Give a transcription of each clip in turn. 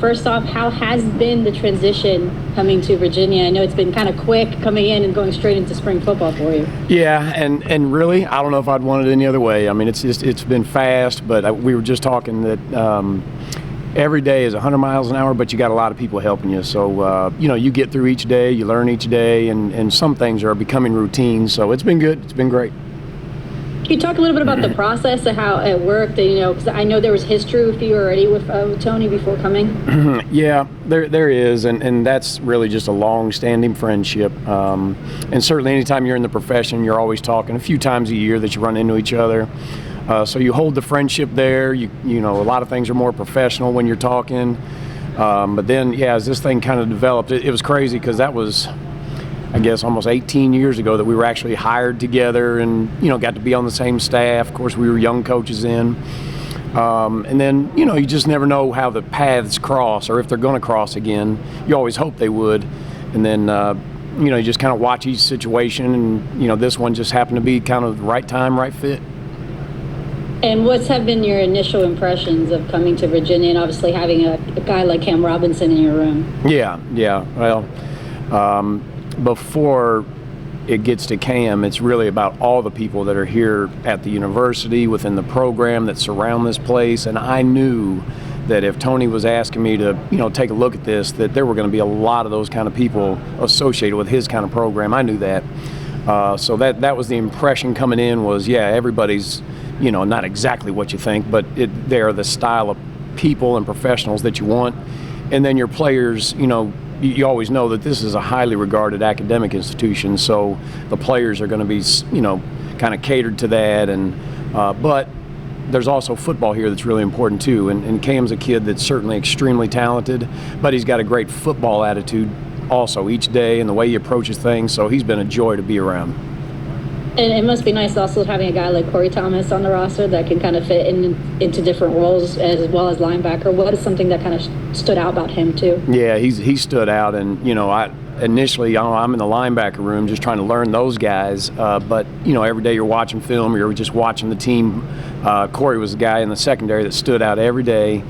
First off, how has been the transition coming to Virginia? I know it's been kind of quick coming in and going straight into spring football for you. Yeah, and really, I don't know if I'd want it any other way. I mean, it's been fast, but we were just talking that every day is 100 miles an hour, but you got a lot of people helping you. So, you get through each day, you learn each day, and some things are becoming routine. So it's been good. It's been great. Can you talk a little bit about the process of how it worked? Because I know there was history with you already with Tony before coming. Yeah, there is, and that's really just a long-standing friendship. And certainly anytime you're in the profession, you're always talking a few times a year that you run into each other. So you hold the friendship there. You know, a lot of things are more professional when you're talking. But then, yeah, as this thing kind of developed, it was crazy because that was, I guess, almost 18 years ago that we were actually hired together and, got to be on the same staff. Of course, we were young coaches then. And then, you just never know how the paths cross or if they're going to cross again. You always hope they would. And then, you just kind of watch each situation. And, this one just happened to be kind of the right time, right fit. And what's have been your initial impressions of coming to Virginia and obviously having a guy like Cam Robinson in your room? Yeah. Well, before it gets to Cam, it's really about all the people that are here at the university, within the program that surround this place. And I knew that if Tony was asking me to, take a look at this, that there were going to be a lot of those kind of people associated with his kind of program. I knew that. So that was the impression coming in was, yeah, everybody's, not exactly what you think, but they're the style of people and professionals that you want. And then your players, you always know that this is a highly regarded academic institution, so the players are going to be, kind of catered to that. And but there's also football here that's really important too. And Cam's a kid that's certainly extremely talented, but he's got a great football attitude also each day and the way he approaches things. So he's been a joy to be around. And it must be nice also having a guy like Cory Thomas on the roster that can kind of fit into different roles as well as linebacker. What is something that kind of stood out about him too? Yeah, he stood out, and initially I'm in the linebacker room just trying to learn those guys. But every day you're watching film, you're just watching the team. Cory was the guy in the secondary that stood out every day.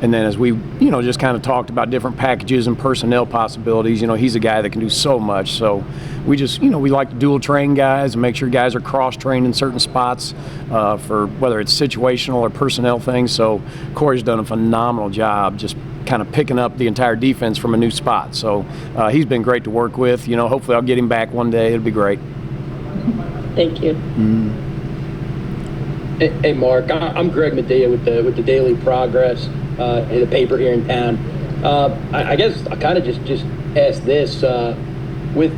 And then as we, just kind of talked about different packages and personnel possibilities, he's a guy that can do so much. So we just, we like to dual train guys and make sure guys are cross-trained in certain spots for whether it's situational or personnel things. So Cory's done a phenomenal job just kind of picking up the entire defense from a new spot. So he's been great to work with. Hopefully I'll get him back one day. It'll be great. Thank you. Mm-hmm. Hey, Mark, I'm Greg Medea with the Daily Progress, in the paper here in town. I guess I kind of just ask this: with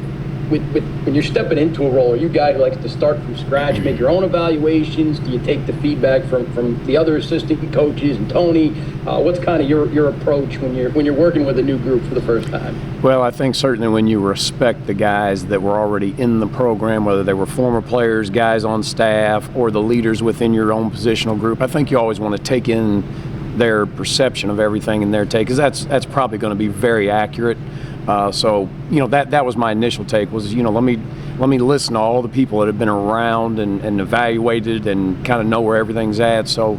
when you're stepping into a role, are you a guy who likes to start from scratch, make your own evaluations? Do you take the feedback from the other assistant coaches and Tony? What's kind of your approach when you're working with a new group for the first time? Well, I think certainly when you respect the guys that were already in the program, whether they were former players, guys on staff, or the leaders within your own positional group, I think you always want to take in their perception of everything in their take, because that's probably going to be very accurate. So that was my initial take was, let me listen to all the people that have been around and evaluated and kind of know where everything's at. So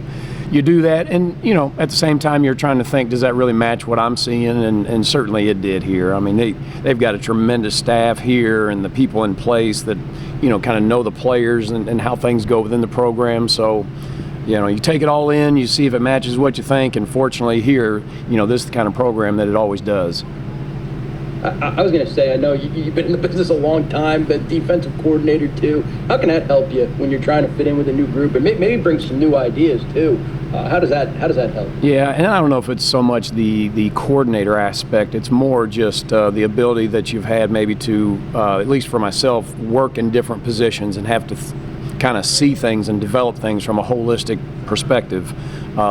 you do that, and at the same time you're trying to think, does that really match what I'm seeing? And certainly it did here. I mean, they've got a tremendous staff here and the people in place that kind of know the players and how things go within the program. So you take it all in, you see if it matches what you think, and fortunately here, this is the kind of program that it always does. I was going to say, I know you've been in the business a long time, but defensive coordinator too. How can that help you when you're trying to fit in with a new group and maybe bring some new ideas too? How does that help? Yeah, and I don't know if it's so much the coordinator aspect. It's more just the ability that you've had maybe to, at least for myself, work in different positions and have to kind of see things and develop things from a holistic perspective,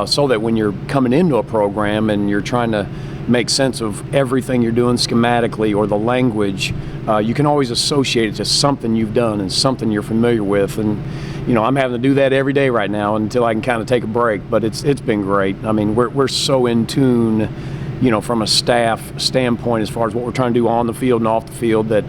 so that when you're coming into a program and you're trying to make sense of everything you're doing schematically or the language, you can always associate it to something you've done and something you're familiar with. And I'm having to do that every day right now until I can kind of take a break, but it's been great. I mean, we're so in tune, from a staff standpoint as far as what we're trying to do on the field and off the field that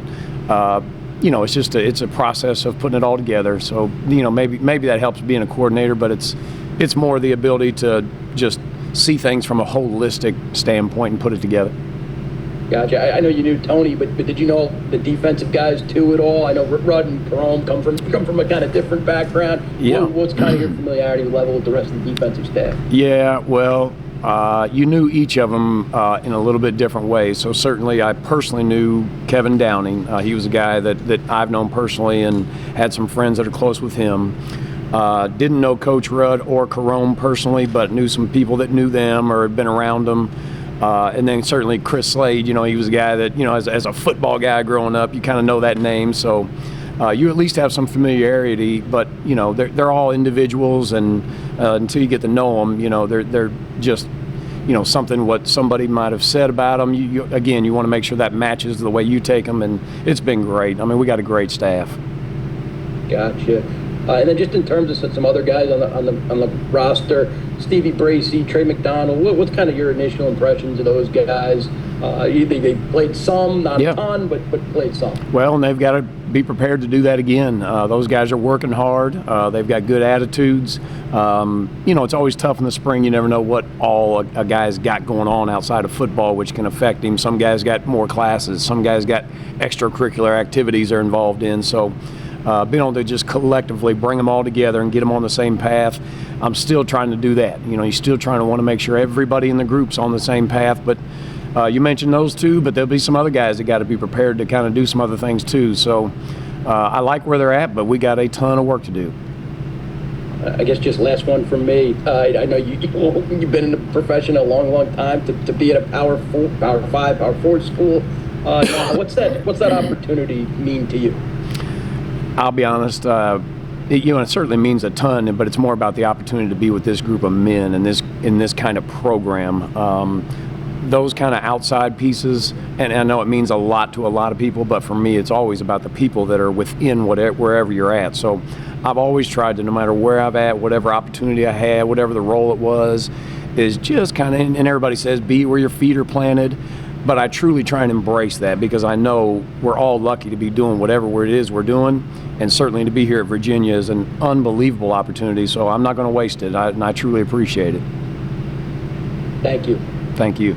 it's just it's a process of putting it all together. So maybe that helps being a coordinator, but it's more the ability to just see things from a holistic standpoint and put it together. Gotcha. I know you knew Tony, but did you know the defensive guys too at all? I know Rudd and Perone come from a kind of different background. Yeah. What's kind of your familiarity level with the rest of the defensive staff? Yeah, well, you knew each of them in a little bit different way. So certainly I personally knew Kevin Downing. He was a guy that I've known personally and had some friends that are close with him. Didn't know Coach Rudd or Carone personally, but knew some people that knew them or had been around them. And then certainly Chris Slade, he was a guy that, as a football guy growing up, you kind of know that name. So you at least have some familiarity, but, they're all individuals, and until you get to know them, they're just, something what somebody might have said about them. You want to make sure that matches the way you take them, and it's been great. I mean, we got a great staff. Gotcha. And then just in terms of some other guys on the roster, Stevie Bracey, Trey McDonald, what's kind of your initial impressions of those guys? They played some, not a ton, but played some. Well, and they've got to be prepared to do that again. Those guys are working hard. They've got good attitudes. It's always tough in the spring. You never know what all a guy's got going on outside of football, which can affect him. Some guys got more classes. Some guys got extracurricular activities they're involved in. So being able to just collectively bring them all together and get them on the same path, I'm still trying to do that. You're still trying to want to make sure everybody in the group's on the same path. But you mentioned those two, but there'll be some other guys that got to be prepared to kind of do some other things too. So I like where they're at, but we got a ton of work to do. I guess just last one from me. I know you've been in the profession a long time to be at a Power 5, Power 4 school. What's that opportunity mean to you? I'll be honest, it certainly means a ton, but it's more about the opportunity to be with this group of men and in this kind of program. Those kind of outside pieces, and I know it means a lot to a lot of people, but for me, it's always about the people that are within wherever you're at. So I've always tried to, no matter where I've at, whatever opportunity I had, whatever the role it was, is just kind of, and everybody says, be where your feet are planted. But I truly try and embrace that, because I know we're all lucky to be doing whatever it is we're doing, and certainly to be here at Virginia is an unbelievable opportunity, so I'm not going to waste it, and I truly appreciate it. Thank you. Thank you.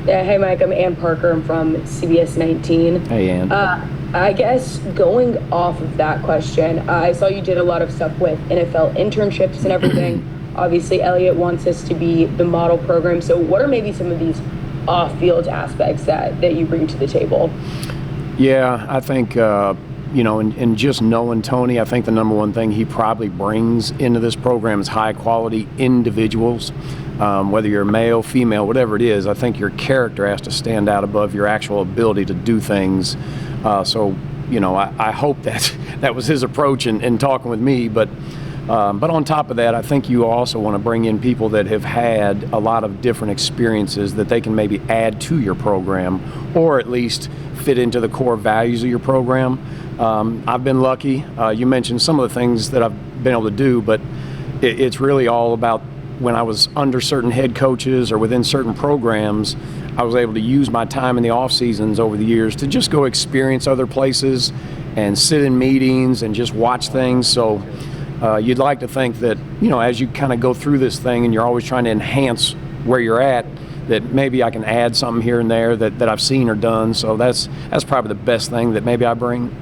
Yeah, hey Mike, I'm Ann Parker. I'm from CBS 19. Hey Ann. I guess going off of that question, I saw you did a lot of stuff with NFL internships and everything. Obviously, Elliott wants us to be the model program, so what are maybe some of these off-field aspects that you bring to the table? Yeah, I think, in just knowing Tony, I think the number one thing he probably brings into this program is high-quality individuals. Whether you're male, female, whatever it is, I think your character has to stand out above your actual ability to do things. I hope that was his approach in talking with me, but on top of that, I think you also want to bring in people that have had a lot of different experiences that they can maybe add to your program, or at least fit into the core values of your program. I've been lucky. You mentioned some of the things that I've been able to do, but it's really all about when I was under certain head coaches or within certain programs, I was able to use my time in the off seasons over the years to just go experience other places and sit in meetings and just watch things. So you'd like to think that, as you kind of go through this thing and you're always trying to enhance where you're at, that maybe I can add something here and there that I've seen or done. So that's probably the best thing that maybe I bring.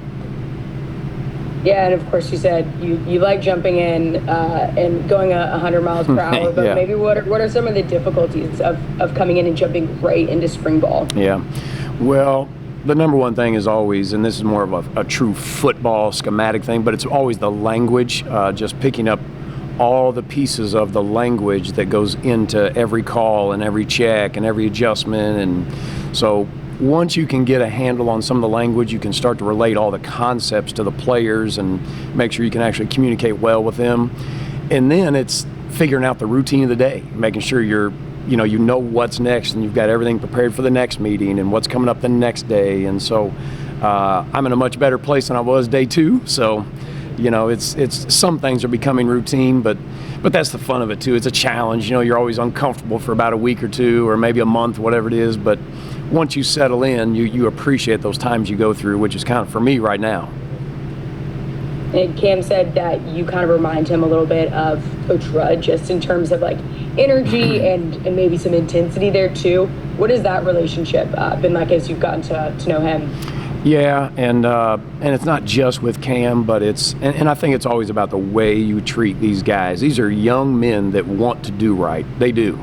Yeah, and of course you said you like jumping in and going 100 miles per hour, but yeah. Maybe what are some of the difficulties of coming in and jumping right into spring ball? Yeah, well, the number one thing is always, and this is more of a true football schematic thing, but it's always the language, just picking up all the pieces of the language that goes into every call and every check and every adjustment. And so once you can get a handle on some of the language, you can start to relate all the concepts to the players and make sure you can actually communicate well with them. And then it's figuring out the routine of the day, making sure you know what's next and you've got everything prepared for the next meeting and what's coming up the next day. And so I'm in a much better place than I was day two. So, it's some things are becoming routine, but that's the fun of it too. It's a challenge. You're always uncomfortable for about a week or two or maybe a month, whatever it is. But once you settle in, you appreciate those times you go through, which is kind of for me right now. And Cam said that you kind of remind him a little bit of Coach Rudd, just in terms of like energy and maybe some intensity there too. What has that relationship been like as you've gotten to know him? Yeah, and it's not just with Cam, but and I think it's always about the way you treat these guys. These are young men that want to do right. They do.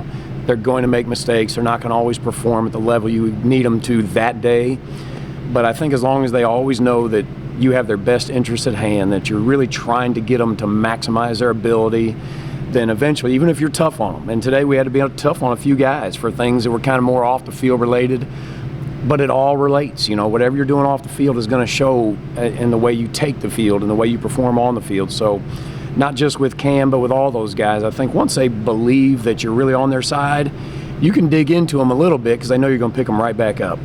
They're going to make mistakes. They're not going to always perform at the level you need them to that day. But I think as long as they always know that you have their best interest at hand, that you're really trying to get them to maximize their ability, then eventually, even if you're tough on them, and today we had to be tough on a few guys for things that were kind of more off the field related, but it all relates. You know, whatever you're doing off the field is going to show in the way you take the field and the way you perform on the field. So not just with Cam, but with all those guys, I think once they believe that you're really on their side, you can dig into them a little bit because they know you're going to pick them right back up.